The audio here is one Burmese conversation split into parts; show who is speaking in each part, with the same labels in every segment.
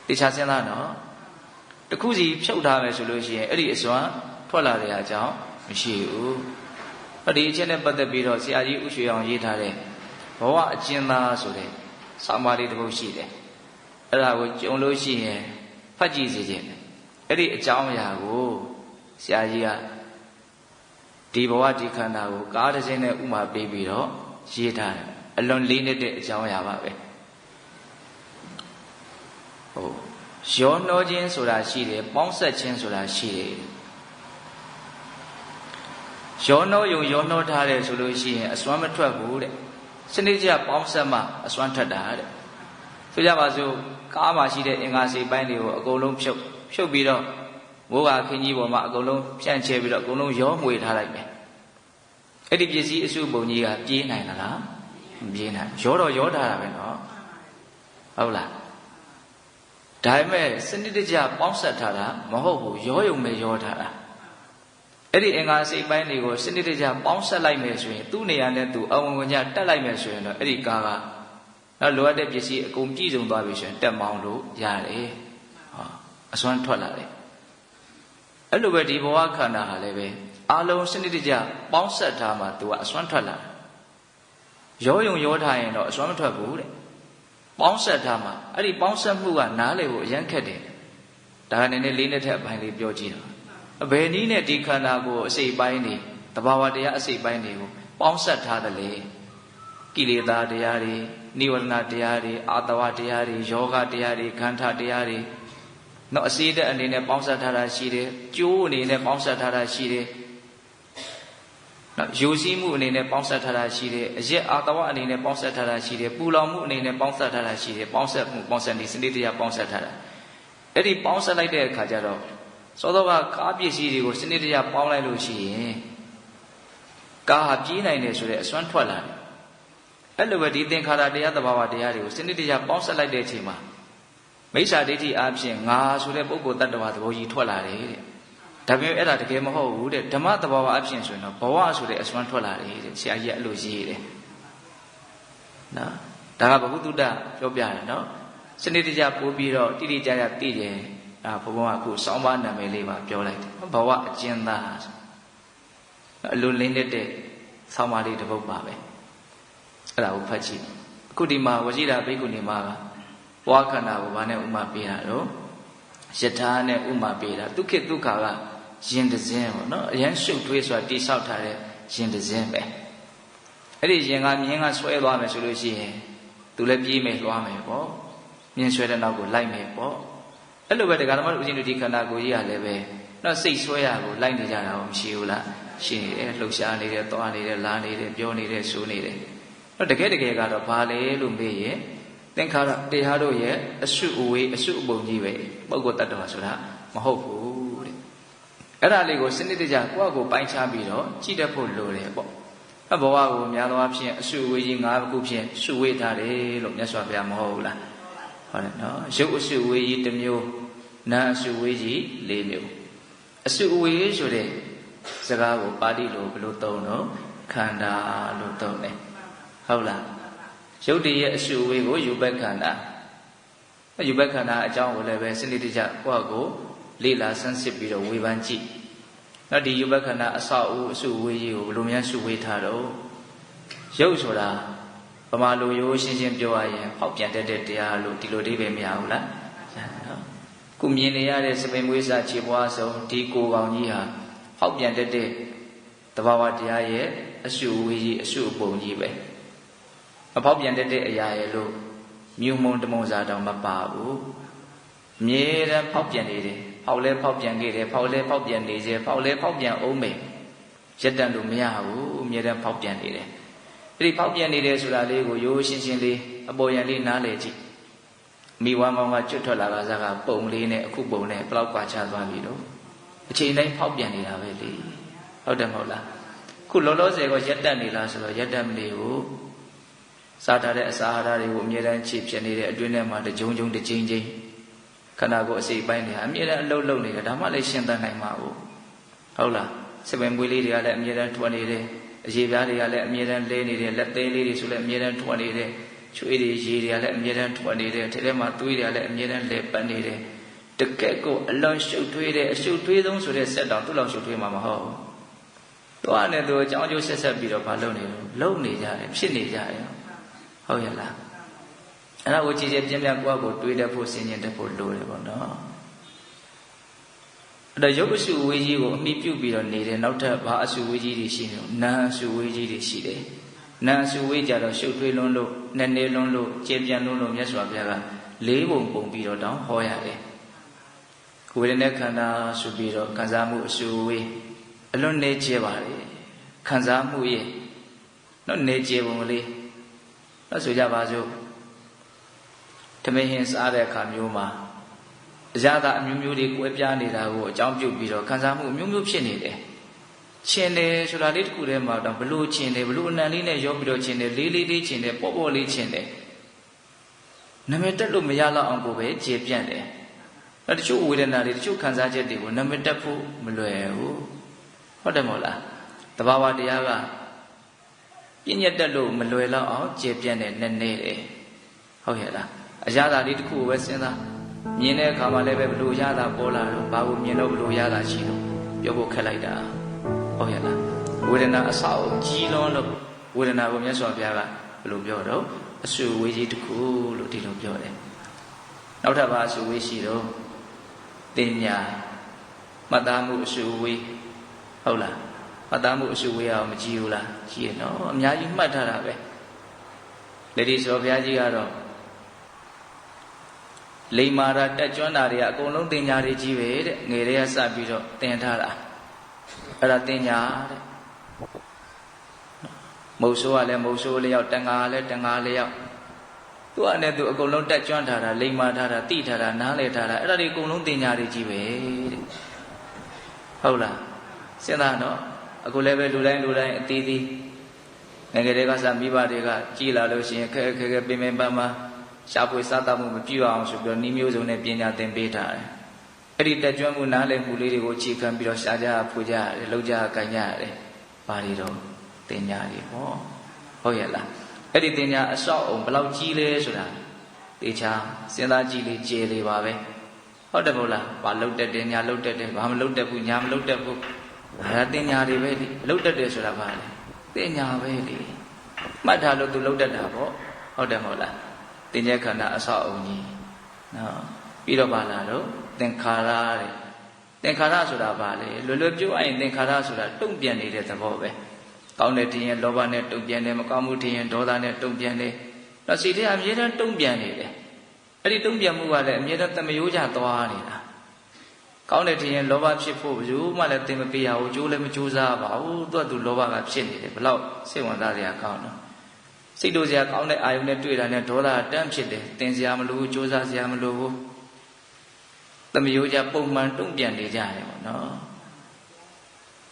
Speaker 1: တေချာစဉ်းစားနော်တခုစီဖြုတ်ထားမယ်ဆိုလို့ရှိရင်အဲ့ဒီအစွမ်းထွက်လာတဲ့အကြောင်းမရှိဘူးဒီအချက်နဲ့ပတ်သက်ပြီးတော့ဆရာကြီးဥရွှေအောင်ရေးထားတဲ့ဘဝအကျဉ်းသားဆိုတဲ့စာမလေးတစ်ပုဒ်ရှိတယ်အဲ့ဒါကိုကြုံလို့ရှိရင်ဖတ်ကြည့်စေခြင်းအဲ့ဒီအကြောင်းအရာကိုဆရာကြီးကဒီဘဝဒီခန္ဓာကိုကားတစ်စင်းနဲ့ဥမာပေးပြီးတော့ရေးထားတယ်အလွန်လေးနက်တဲ့အကြောင်းအရာပါပဲရောနှောခြင်းဆိုတာရှိတယ်ပေါင်းဆက်ခြင်းဆိုတာရှိတယ်ရောနှောယုံရောနှောထားတယ်ဆိုလို့ရှိရင်အစွမ်းမထွက်ဘူးတဲ့စနစ်ကျပေါင်းဆက်မှအစွမ်းထွက်တာတဲ့ဆိုကြပါစို့ကားမှာရှိတဲ့အင်္ဂါစိတ်ပိုင်းတွေကိုအကုန်လုံးဖြုတ်ပြီးတော့မိုးကခင်းကြီးပေါ်မှာအကုန်လုံးဖြန့်ချဲပြီးတော့အကုန်လုံးရောမွေထားလိုက်မယ်အဲ့ဒီပစ္စည်းအစုပုံကြီးကပြေးနိုင်လားမပြေးနိုင်ရောတော့ရောထားတာပဲနော်ဟုတ်လားဒါပေမဲ့စနစ်တကျပေါင်းဆက်ထားတာမဟုတ်ဘူးရောယုံမဲ့ရောထားတာအဲ့ဒီအင်္ဂါစိတ်ပိုင်းတွေကိုစနစ်တကျပေါင်းဆက်လိုက်မယ်ဆိုရင်သူ့နေရာနဲ့သူအဝင်ဝင်ကြတက်လိုက်မယ်ဆိုရင်တော့အဲ့ဒီကားကတော့လိုအပ်တဲ့ပစ္စည်းအကုန်ပြည့်စုံသွားပြီဆိုရင်တက်မောင်းလို့ရတယ်ဟောအစွမ်းထွက်လာတယ်အဲ့လိုပဲဒီဘဝခန္ဓာဟာလည်းပဲအလုံးစနစ်တကျပေါင်းဆက်ထားမှသူကအစွမ်းထွက်လာရောယုံရောထားရင်တော့အစွမ်းမထွက်ဘူးတဲ့ပေါင်းဆက်ထားမှအဲ့ဒီပေါင်းဆက်မှုကနားလေကိုအရန်ခက်တယ်ဒါကလည်းလေးနဲ့ထက်အပိုင်းလေးပြောကြည့်တော့ဘယ်နည်းနဲ့ဒီခန္ဓာကိုအစိတ်ပိုင်းနေတဘာဝတရားအစိတ်ပိုင်းတွေကိုပေါင်းဆက်ထားတယ်လေကိလေသာတရားတွေနိဝရဏတရားတွေအာတဝတရားတွေယောဂတရားတွေခန္ဓာတရားတွေနော်အစေတဲ့အနေနဲ့ပေါင်းဆက်ထားတာရှိတယ်ကျိုးအနေနဲ့ပေါင်းဆက်ထားတာရှိတယ်နော်ယူစည်းမှုအနေနဲ့ပေါင်းဆက်ထားတာရှိတယ်အရက်အာတဝအနေနဲ့ပေါင်းဆက်ထားတာရှိတယ်ပူလောင်မှုအနေနဲ့ပေါင်းဆက်ထားတာရှိတယ်ပေါင်းဆက်မှုပေါင်းဆက်နေစနစ်တရားပေါင်းဆက်ထားတာအဲ့ဒီပေါင်းဆက်လိုက်တဲ့အခါကျတော့စောစောကကားပစ္စည်းတွေကိုစနစ်တကျပေါင်းလိုက်လို့ရှိရင်ကားဟာပြေးနိုင်တယ်ဆိုတဲ့အစွမ်းထွက်လာတယ်အဲ့လိုပဲဒီသင်္ခါရတရားသဘာဝတရားတွေကိုစနစ်တကျပေါင်းဆက်လိုက်တဲ့အချိန်မှာမိစ္ဆာဒိဋ္ဌိအားဖြင့်ငါဆိုတဲ့ပုဂ္ဂိုလ်တ attva သဘောကြီးထွက်လာတယ်တဲ့ဒါပေမဲ့အဲ့ဒါတကယ်မဟုတ်ဘူးတဲ့ဓမ္မသဘာဝအဖြစ်ဆိုရင်တော့ဘဝဆိုတဲ့အစွမ်းထွက်လာတယ်တဲ့ဆရာကြီးကအဲ့လိုရေးတယ်နော်ဒါကဘဂုတုတ္တပြောပြတယ်နော်စနစ်တကျပို့ပြီးတော့တိတိကျကျသိတယ်ဘုံဘုံကအခုစောင်းပါနာမည်လေးပါပြောလိုက်တယ်ဘဝအကျဉ်းသားအလိုလင်းတဲ့ဆောင်းပါလေးတစ်ပုဒ်ပါပဲအဲ့ဒါကိုဖတ်ကြည့်အခုဒီမှာဝရှိတာဘိက္ခုနီမကဘဝခန္ဓာကိုဘာနဲ့ဥမာပေးတာတော့ယထာနဲ့ဥမာပေးတာဒုက္ခဒုက္ခကရင်တစင်းပေါ့နော်အရင်ရှုပ်ထွေးဆိုတာတိဆောက်ထားတဲ့ရင်တစင်းပဲအဲ့ဒီရင်ကမြင်းကဆွဲသွားမယ်ဆိုလို့ရှိရင်သူလည်းပြေးမယ်လွှားမယ်ပေါ့မြင်းဆွဲတဲ့နောက်ကိုလိုက်မယ်ပေါ့အဲ့လိုပဲတရားဓမ္မတို့ဦးဇင်းတို့ဒီခန္ဓာကိုယ်ကြီးကလည်းပဲနော်စိတ်ဆွဲရကိုလိုက်နေကြတာမရှိဘူးလားရှိနေတယ်လှုပ်ရှားနေတယ်သွားနေတယ်လာနေတယ်ပြောနေတယ်ဆိုနေတယ်နော်တကယ်ကတော့ဘာလဲလို့မေးရင်သင်္ခါရတရားတို့ရဲ့အစုအဝေးအစုအပုံကြီးပဲပုဂ္ဂိုလ်တ attva ဆိုတာမဟုတ်ဘူးတဲ့အဲ့ဒါလေးကိုစနစ်တကျကိုယ့်အကိုပိုင်းခြားပြီးတော့ကြည့်တတ်ဖို့လိုတယ်ပေါ့ဘဝကိုများသောအားဖြင့်အစုအဝေးကြီး၅ခုဖြင့်စုဝေးထားတယ်လို့မြတ်စွာဘုရားမဟုတ်ဘူးလားဟုတ်တယ်နော်ရုပ်အစုအဝေးကြီးတစ်မျိုးနာအစုအဝေးကြီး၄မျိုးအစုအဝေးဆိုတဲ့စကားကိုပါဠိလိုဘယ်လိုသုံးတော့ခန္ဓာလို့သုံးတယ်ဟုတ်လားရုပ်တည်းရဲ့အစုအဝေးကိုယူဘက်ခန္ဓာယူဘက်ခန္ဓာအကြောင်းကိုလည်းပဲစနစ်တကျကိုယ့်ကိုလေ့လာဆန်းစစ်ပြီးတော့ဝေဖန်ကြည့်နောက်ဒီယူဘက်ခန္ဓာအဆောက်အဦအစုအဝေးကြီးကိုဘယ်လိုများစုဝေးထားတော့ရုပ်ဆိုတာဗမာလိုရိုးရှင်းရှင်းပြောရရင်ဟောက်ပြန်တတ်တဲ့တရားလို့ဒီလိုအဓိပ္ပာယ်မရဘူးလားနော်ခုမြင်နေရတဲ့စပင်မွေးစားခြေပွားဆုံးဒီကိုယ်ကောင်ကြီးဟာဟောက်ပြန်တတ်တဲ့သဘာဝတရားရဲ့အစုအဝေးကြီးအစုအပုံကြီးပဲမဖောက်ပြန်တဲ့အရာရဲ့လို့မြုံမုံတမုံစာတောင်မပါဘူးအမြဲတမ်းဖောက်ပြန်နေတယ်ဖောက်လဲဖောက်ပြန်ခဲ့တယ်ဖောက်လဲဖောက်ပြန်နေစေဖောက်လဲဖောက်ပြန်အောင်မယ်ရက်တန်လို့မရဘူးအမြဲတမ်းဖောက်ပြန်နေတယ်အဲ့ဒီဖောက်ပြန်နေတယ်ဆိုတာလေးကိုရိုးရှင်းရှင်းလေးအပေါ်ရန်လေးနားလည်ကြည့်မိဝမ်းကောင်းကကျွတ်ထွက်လာတာစကားပုံလေးနဲ့အခုပုံနဲ့ဘယ်လောက်ကွာခြားသွားပြီတော့အချိန်တိုင်းဖောက်ပြန်နေတာပဲလေဟုတ်တယ်မဟုတ်လားခုလောလောဆယ်ကရက်တက်နေလားဆိုတော့ရက်တက်မနေဘူးစားထားတဲ့အစာအာဟာရတွေကိုအမြဲတမ်းခြေဖြစ်နေတဲ့အတွင်းထဲမှာတကြုံကြုံတစ်ချင်းချင်းခန္ဓာကိုယ်အစိပ်ပိုင်းတွေအမြဲတမ်းအလုံးလုံးနေတယ်ဒါမှလည်းရှင်းသနိုင်မှာဟုတ်လားစပင်မွေးလေးတွေကလည်းအမြဲတမ်းထွက်နေတယ်အရေပြားတွေကလည်းအမြဲတမ်းလဲနေတယ်လက်သေးလေးတွေဆိုလည်းအမြဲတမ်းထွက်နေတယ် ချွေးတွေရေတွေကလည်းအမြဲတမ်းထွက်နေတယ်ထဲထဲမှာသွေးတွေကလည်းအမြဲတမ်းလဲပတ်နေတယ်တကယ့်ကိုအလွန်ရှုပ်ထွေးတဲ့အရှုပ်ထွေးဆုံးဆိုတဲ့စက်တောင်သူ့လောက်ရှုပ်ထွေးမှာမဟုတ်ဘူးတွားနေသူအကြောင်းအကျိုးဆက်ဆက်ပြီးတော့မလုပ်နေလို့လုံနေကြတယ်ဖြစ်နေကြတယ်ဟုတ်ရဲ့လားအဲ့ဒါကိုကြည်ကြည်ပြင်းပြကိုယ့်ကိုတွေးတတ်ဖို့စဉ်းကျင်တတ်ဖို့လိုတယ်ပေါ့နော်အဲ့တော့ရုပ်အစုဝေးကြီးကိုအမိပြုတ်ပြီးတော့နေတယ်နောက်ထပ်ဘာအစုဝေးကြီးတွေရှိနေလဲနာအစုဝေးကြီးတွေရှိတယ်နာအစုဝေးကြတော့ရှုပ်ထွေးလွန်းလို့နဲ့နေလွန်းလို့ကျေပြန့်လွန်းလို့မြတ်စွာဘုရားက၄ပုံပုံပြီးတော့တောင်းဟောရတယ်ဝေဒနာခန္ဓာဆိုပြီးတော့ခံစားမှုအစုဝေးအလွန်နေကျပါလေခံစားမှုရဲ့တော့နေကျပုံလေးတော့ဆိုကြပါစို့ဓမဟင်စားတဲ့အခါမျိုးမှာအရာသာအမျိုးမျိုးတွေကွဲပြားနေတာကိုအကြောင်းပြုပြီးတော့ခံစားမှုအမျိုးမျိုးဖြစ်နေတယ်ချင်းတယ်ဆိုတာလေးတစ်ခုတည်းမှာတော့ဘလို့ချင်းတယ်ဘလို့အနံလေးနဲ့ရောပြီးတော့ချင်းတယ်လေးလေးလေးချင်းတယ်ပေါ့ပေါ့လေးချင်းတယ်နာမည်တက်လို့မရတော့အောင်ကိုပဲကျေပြန့်တယ်တချို့ဝေဒနာတွေတချို့ခံစားချက်တွေကိုနာမည်တက်ဖို့မလွယ်ဘူးဟုတ်တယ်မဟုတ်လားတဘာဝတရားကပြည့်ညက်တက်လို့မလွယ်တော့အောင်ကျေပြန့်တယ်နည်းနည်းတယ်ဟုတ်ရဲ့လားအရာသာလေးတစ်ခုကိုပဲစဉ်းစားမြင်တဲ့အခါမှာလည်းပဲဘလို့ရတာပေါ်လာတော့ဘာကိုမြင်တော့ဘလို့ရတာရှိတော့ပြောဖို့ခက်လိုက်တာဟုတ်ရဲ့လားဝေဒနာအဆောက်ကြီးလွန်းလို့ဝေဒနာကိုမြတ်စွာဘုရားကဘယ်လိုပြောတော့အဆူဝေးကြီးတစ်ခုလို့ဒီလိုပြောတယ်နောက်ထပ်ဘာအဆူဝေးရှိတော့တင်ညာမှတ်သားမှုအဆူဝေးဟုတ်လားမှတ်သားမှုအဆူဝေးအောင်မကြည့်ဘူးလားကြည့်ရနော်အများကြီးမှတ်ထားတာပဲလက်ဒီစောဘုရားကြီးကတော့လိမ္မာရာတက်ကျွမ်းတာတွေကအကုန်လုံးတင်ညာတွေကြီးပဲတဲ့ငယ်တွေကစပြီးတော့တင်ထားတာအဲ့ဒါတင်ညာတဲ့မုတ်ဆိုးကလည်းမုတ်ဆိုးလျောက်တန်ဃာလည်းတန်ဃာလျောက်သူကလည်းသူအကုန်လုံးတက်ကျွမ်းထားတာလိမ္မာထားတာတိထားတာနားလည်ထားတာအဲ့ဒါတွေအကုန်လုံးတင်ညာတွေကြီးပဲတဲ့ဟုတ်လားစဉ်းစားတော့အခုလည်းပဲလူတိုင်းအသေးသေးငယ်တွေကစမိဘတွေကကြီးလာလို့ရှိရင်ခက်ခက်ပင်ပန်းပန်းရှားပွေစားတတ်မှုမပြည့်အောင်ဆိုပြီးတော့နှီးမျိုးစုံနဲ့ပညာသင်ပေးထားတယ်အဲ့ဒီတက်ကျွမ်းမှုနားလည်မှုလေးတွေကိုအခြေခံပြီးတော့ရှားကြဖွေကြရတယ်လှုပ်ကြကိုင်ကြရတယ်ဘာတွေတော့တင်ညာတွေဟောဟုတ်ရဲ့လားအဲ့ဒီတင်ညာအဆောက်အုံဘယ်လောက်ကြီးလဲဆိုတာတေချာစဉ်းစားကြည့်လေကျေလေပါပဲဟုတ်တယ်မဟုတ်လားဘာလှုပ်တက်တယ်ညာလှုပ်တက်တယ်ဘာမလှုပ်တက်ဘူးညာမလှုပ်တက်ဘူးဒါတင်ညာတွေပဲလေလှုပ်တက်တယ်ဆိုတာဘာလဲတင်ညာပဲလေမှတ်ထားလို့သူလှုပ်တက်တာပေါ့ဟုတ်တယ်မဟုတ်လားတင်ညာခန္ဓာအဆောက်အုံကြီးနော်ပြီးတော့ပါလာတော့သင်္ခါရတဲ့သင်္ခါရဆိုတာဘာလဲလွယ်လွယ်ပြောရရင်သင်္ခါရဆိုတာတုံ့ပြန်နေတဲ့သဘောပဲကောင်းတဲ့ထင်ရင်လောဘနဲ့တုံ့ပြန်တယ်မကောင်းမှုထင်ရင်ဒေါသနဲ့တုံ့ပြန်တယ်တော့စိတ်ထဲအမြဲတမ်းတုံ့ပြန်နေတယ်အဲ့ဒီတုံ့ပြန်မှုကလည်းအမြဲတမ်းသမယိုးကြသွားနေတာကောင်းတဲ့ထင်ရင်လောဘဖြစ်ဖို့ဘယ်သူမှလည်းသင်မပေးရဘူးကြိုးလည်းမကြိုးစားပါဘူးသူကလောဘကဖြစ်နေတယ်ဘလောက်စိတ်ဝင်စားစရာကောင်းတော့စိတ်တို့စရာကောင်းတဲ့အာယုန်နဲ့တွေ့တာနဲ့ဒေါသတန်းဖြစ်တယ်သင်စရာမလိုဘူးကြိုးစားစရာမလိုဘူးသမယိုးကြပုံမှန်တုံ့ပြန်နေကြတယ်ပေါ့နော်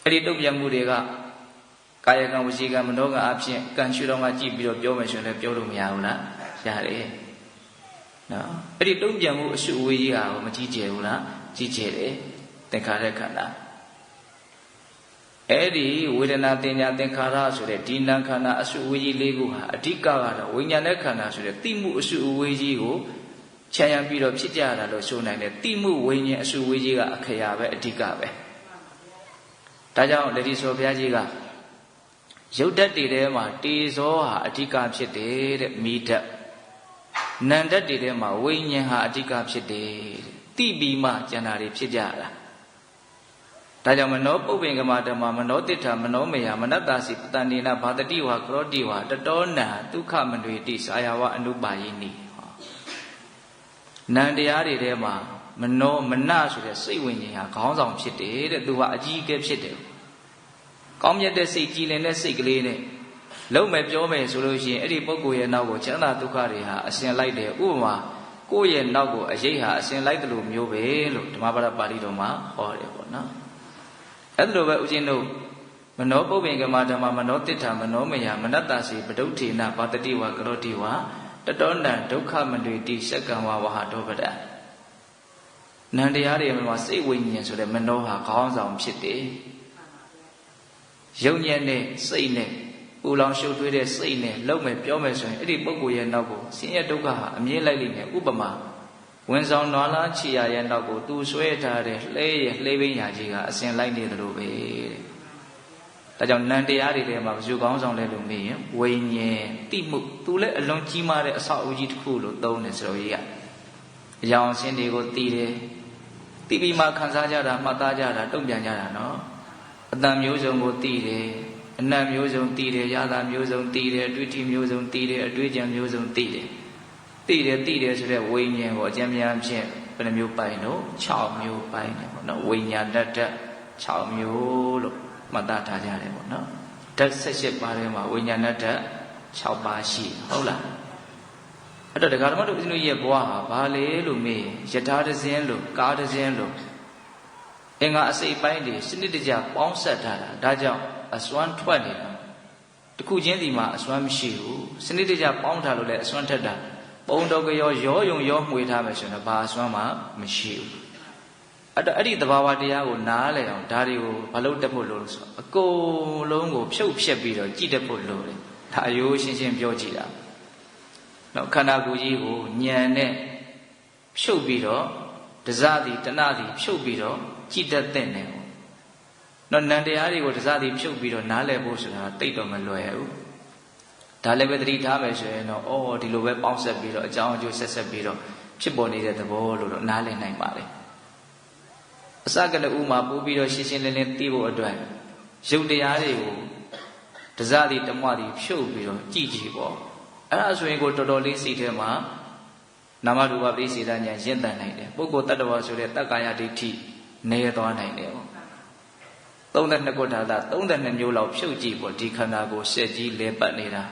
Speaker 1: အဲ့ဒီတုံ့ပြန်မှုတွေကကာယကံဝစီကံမနောကံအဖြစ်ကံရှုတော်မှာကြည့်ပြီးတော့ပြောမယ်ဆိုရင်လည်းပြောလို့မရဘူးလားရတယ်နော်အဲ့ဒီတုံ့ပြန်မှုအရှုအဝေးကြီးဟာမကြီးကျယ်ဘူးလားကြီးကျယ်တယ်သင်္ခါရခန္ဓာအဲ့ဒီဝေဒနာတင်ညာသင်္ခါရဆိုတဲ့ဒီနာခန္ဓာအရှုအဝေးကြီး၄ခုဟာအဓိကကတော့ဝိညာဉ်နဲ့ခန္ဓာဆိုတဲ့သိမှုအရှုအဝေးကြီးကိုခြံရံပြီးတော့ဖြစ်ကြတာလို့ဆိုနိုင်တယ်သိမှုဝိညာဉ်အရှုအဝေးကြီးကအခရာပဲအဓိကပဲဒါကြောင့်လက်ဒီဆိုဘုရားကြီးကရုပ်ဓာတ်တွေထဲမှာတေဇောဟာအဓိကဖြစ်တယ်တဲ့မိဓာတ်နံဓာတ်တွေထဲမှာဝိညာဉ်ဟာအဓိကဖြစ်တယ်တိပြီးမှကျန်တာတွေဖြစ်ကြတာဒါကြောင့်မနောပုပ္ပင်္ဂမဓမ္မမနောတိဋ္ဌမနောမေယမနတ္တစီပတန္တိနာဘာတတိဝါကရောတိဝါတတောနံဒုက္ခမနွေတိဆာယဝအနုပါယိနိနံတရားတွေထဲမှာမနောမနဆိုတဲ့စိတ်ဝိညာဉ်ဟာခေါင်းဆောင်ဖြစ်တယ်တဲ့သူကအကြီးအကဲဖြစ်တယ်ကောင်းမြတ်တဲ့စိတ်ကြည်လင်တဲ့စိတ်ကလေးနဲ့လုံးမယ်ပြောမယ်ဆိုလို့ရှိရင်အဲ့ဒီပုဂ္ဂိုလ်ရဲ့နောက်ကိုချမ်းသာဒုက္ခတွေဟာအရှင်လိုက်တယ်ဥပမာကိုယ့်ရဲ့နောက်ကိုအရေးဟာအရှင်လိုက်တယ်လို့မျိုးပဲလို့ဓမ္မပဒပါဠိတော်မှာဟောတယ်ပေါ့နော်အဲ့ဒါလိုပဲဦးဇင်းတို့မနောပုပ္ပင်္ဂမဓမ္မမနောတိဋ္ဌမနောမယမနတ္တစီပဒုဋ္ဌိနာဘာတတိဝါကရောတိဝါတတောနံဒုက္ခမနွေတိစက္ကံဝါဝဟတောပဒနံတရားတွေမှာစိတ်ဝိညာဉ်ဆိုတဲ့မနောဟာခေါင်းဆောင်ဖြစ်တယ်ယုံညံ့တဲ့စိတ်နဲ့ ပူလောင်ရှုပ်ထွေးတဲ့စိတ်နဲ့လုံမဲ့ပြောမယ်ဆိုရင်အဲ့ဒီပုဂ္ဂိုလ်ရဲ့နောက်ကိုဆင်းရဲဒုက္ခဟာအမြင်လိုက်လိမ့်မယ်ဥပမာဝန်ဆောင်နွားလားချီရရဲ့နောက်ကိုသူဆွဲထားတဲ့လှဲရဲ့လှဲဘိန်းညာကြီးကအစဉ်လိုက်နေသလိုပဲတဲ့ဒါကြောင့်နန္တရားတွေထဲမှာဘယ်သူကောင်းဆောင်လဲလို့မေးရင်ဝိညာဉ်တိမှုသူလည်းအလွန်ကြီးမားတဲ့အဆောက်အဦကြီးတစ်ခုလို့သုံးတယ်ဆိုတော့ကြီးကအကြောင်းအင်းတွေကိုသိတယ်သိပြီးမှခံစားကြတာမှတ်သားကြတာတုံ့ပြန်ကြတာနော်အတန်မျိုးစုံကိုသိတယ်အနတ်မျိုးစုံသိတယ်ရတာမျိုးစုံသိတယ်အတွေ့အထိမျိုးစုံသိတယ်အတွေ့အကြုံမျိုးစုံသိတယ်သိတယ်ဆိုတဲ့ဝိညာဉ်ကိုအကျဉ်းများဖြင့်ဘယ်နှမျိုးပိုင်းလို့6မျိုးပိုင်းတယ်ပေါ့နော်ဝိညာဏတ္တ6မျိုးလို့မှတ်သားထားကြတယ်ပေါ့နော်ဓာတ်18ပါးထဲမှာဝိညာဏတ္တ6ပါးရှိဟုတ်လားအဲ့တော့ဒကာဓမ္မတို့ဦးဇင်းတို့ရဲ့ဘဝဟာဘာလဲလို့မေးယထာတစ်စင်းလို့ကားတစ်စင်းလို့အင်္ဂါအစိတ်ပိုင်းတွေစနစ်တကျပေါင်းဆက်ထားတာဒါကြောင့်အစွမ်းထွက်နေတာတစ်ခုချင်းစီမှာအစွမ်းမရှိဘူးစနစ်တကျပေါင်းထားလို့လည်းအစွမ်းထက်တာပုံတော်ကြောရောယုံရောမှွေထားမယ်ဆိုရင်ဘာအစွမ်းမှမရှိဘူးအဲ့တော့အဲ့ဒီသဘာဝတရားကိုနားလည်အောင်ဒါတွေကိုမလုပ်တတ်ဖို့လို့ဆိုအကုန်လုံးကိုဖြုတ်ဖြက်ပြီးတော့ကြည့်တတ်ဖို့လိုတယ်ဒါအယိုးရှင်းရှင်းပြောကြည့်တာနော်ခန္ဓာကိုယ်ကြီးကိုဉာဏ်နဲ့ဖြုတ်ပြီးတော့ဒဇတိတဏတိဖြုတ်ပြီးတော့ကြည့်တတ်တဲ့နယ်နော်နန္တရားတွေကိုဒဇတိဖြုတ်ပြီးတော့နားလည်ဖို့ဆိုတာတိတ်တော့မလွယ်ဘူးဒါလည်းပဲသတိထားမယ်ဆိုရင်တော့အော်ဒီလိုပဲပေါင်းဆက်ပြီးတော့အကြောင်းအကျိုးဆက်ပြီးတော့ဖြစ်ပေါ်နေတဲ့သဘောလို့တော့နားလည်နိုင်ပါလေအစကလည်းဥမာပို့ပြီးတော့ရှင်းရှင်းလင်းလင်းသိဖို့အတွက်ရုပ်တရားတွေကိုဒဇတိတမတိဖြုတ်ပြီးတော့ကြည့်ကြည့်ပေါ့အဲ့ဒါဆိုရင်ကိုတော်တော်လေးစိတ်ထဲမှာနာမရူပပရိစေတဉာဏ်ရင့်တန်နိုင်တယ်ပုဂ္ဂိုလ်တ attva ဆိုတဲ့တက္ကာယဒိဋ္ဌိနေသွားနိုင်တယ်ပေါ့32ခုထာတာ32မျိုးလောက်ဖြုတ်ကြည့်ပေါ့ဒီခန္ဓာကိုယ်ဆက်ကြီးလဲပတ်နေတာ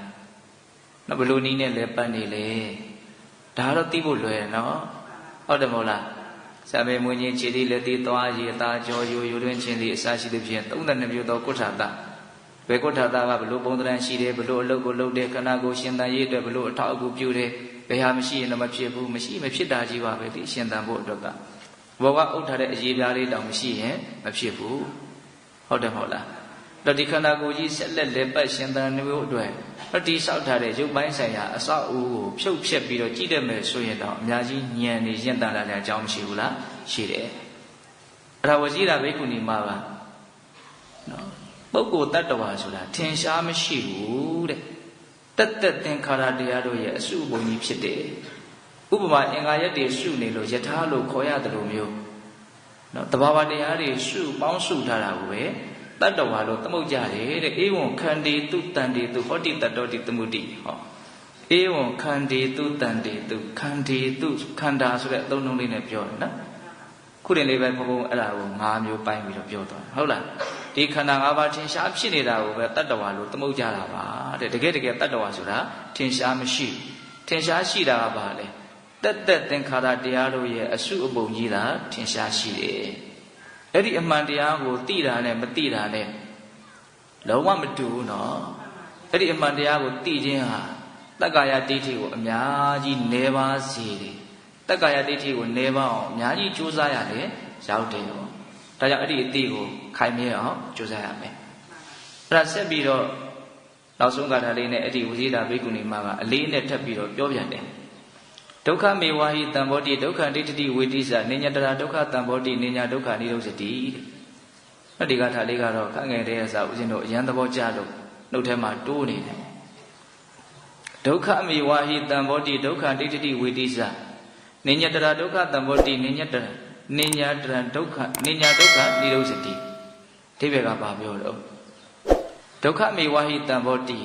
Speaker 1: နော်ဘယ်လိုနည်းနဲ့လဲပတ်နေလဲဒါတော့သိဖို့လွယ်နော်ဟုတ်တယ်မဟုတ်လားဇာမေမွေးချင်းခြေသေးလက်သေးသွားရည်အသားကြောရိုးတွင်ချင်းသေးအစရှိသဖြင့်32မျိုးသောကုဋ္ဌာတဘယ်ကုဋ္ဌာတကဘလို့ပုံသဏ္ဍာန်ရှိတယ်ဘလို့အလုပ်ကိုလုပ်တယ်ခန္ဓာကိုယ်ရှင်သန်ရေးအတွက်ဘလို့အထောက်အကူပြုတယ်ဘယ်ဟာမရှိရင်တော့မဖြစ်ဘူးမရှိမဖြစ်တာကြီးပါပဲဒီရှင်သန်ဖို့အတွက်ကဘောကအုပ်ထားတဲ့အရေးပြားလေးတောင်မရှိရင်မဖြစ်ဘူးဟုတ်တယ်မဟုတ်လားတော့ဒီခန္ဓာကိုယ်ကြီးဆက်လက်လက်ပတ်ရှင်သန်နေဖို့အတွက်ဒီဆောက်ထားတဲ့ရုပ်ပိုင်းဆိုင်ရာအဆောက်အဦကိုဖြုတ်ဖြက်ပြီးတော့ကြည့်တတ်မယ်ဆိုရင်တော့အများကြီးဉာဏ်နဲ့ရင့်တန်လာတဲ့အကြောင်းမရှိဘူးလားရှိတယ်အဲ့ဒါဝစီရာဘိက္ခုနီမှာပါနော်ပုဂ္ဂိုလ်တ attva ဆိုတာထင်ရှားမရှိဘူးတဲ့တက်တက်သင်္ခါရတရားတို့ရဲ့အစုပုံကြီးဖြစ်တယ်ဥပမာအင်္ဂါရက်တွေစုနေလို့ယထာလို့ခေါ်ရတယ်လို့မျိုးနော်တဘာဝတရားတွေစုပေါင်းစုထားတာကိုပဲတ attva လို့သမုတ်ကြတယ်တဲ့ဧဝံခန္တီတုတန်တီတုဟောတိတတ္တောတိသမုတိဟောဧဝံခန္တီတုတန်တီတုခန္တီတုခန္ဓာဆိုတဲ့အသုံးနှုန်းလေးနဲ့ပြောတယ်နော်ခုတင်လေးပဲဘုံဘုံအဲ့ဒါကို5မျိုးပိုင်းပြီးတော့ပြောသွားတယ်ဟုတ်လားဒီခန္ဓာ5ပါးထင်ရှားဖြစ်နေတာကိုပဲတ attva လို့သမုတ်ကြတာပါတဲ့တကယ်တကယ်တ attva ဆိုတာထင်ရှားမရှိထင်ရှားရှိတာကဘာလဲတက်တက်သင်္ခါရတရားတို့ရဲ့အစုအပုံကြီးတာထင်ရှားရှိတယ်အဲ့ဒီအမှန်တရားကိုသိတာနဲ့မသိတာနဲ့လုံးဝမတူဘူးနော်အဲ့ဒီအမှန်တရားကိုသိခြင်းဟာတက္ကာယဒိဋ္ဌိကိုအများကြီးနေပါစေတယ်တက္ကာယဒိဋ္ဌိကိုနေပါအောင်အများကြီးကြိုးစားရတယ်ရောက်တယ်ရောဒါကြောင့်အဲ့ဒီအသိကိုခိုင်မြဲအောင်ကြိုးစားရမယ်အဲ့ဒါဆက်ပြီးတော့နောက်ဆုံးကထာလေးနဲ့အဲ့ဒီဝိဇိတာဘိက္ခုနီမကအလေးနဲ့ထပ်ပြီးတော့ပြောပြန်တယ်ဒုက္ခမေဝဟိတံဘောတိဒုက္ခဒိဋ္ဌိဝိတိစနိညာတရာဒုက္ခတံဘောတိနိညာဒုက္ခနိရောဓတိတဲ့ဒီကထာလေးကတော့ခငယ်တဲ့အစားဦးဇင်းတို့အရန်သဘောကျလို့နှုတ်ထဲမှာတိုးနေတယ်ဒုက္ခမေဝဟိတံဘောတိဒုက္ခဒိဋ္ဌိဝိတိစနိညာတရာဒုက္ခတံဘောတိနိညာတရာဒုက္ခနိညာဒုက္ခနိရောဓတိဒီဘက်ကဘာပြောတော့ဒုက္ခမေဝဟိတံဘောတိ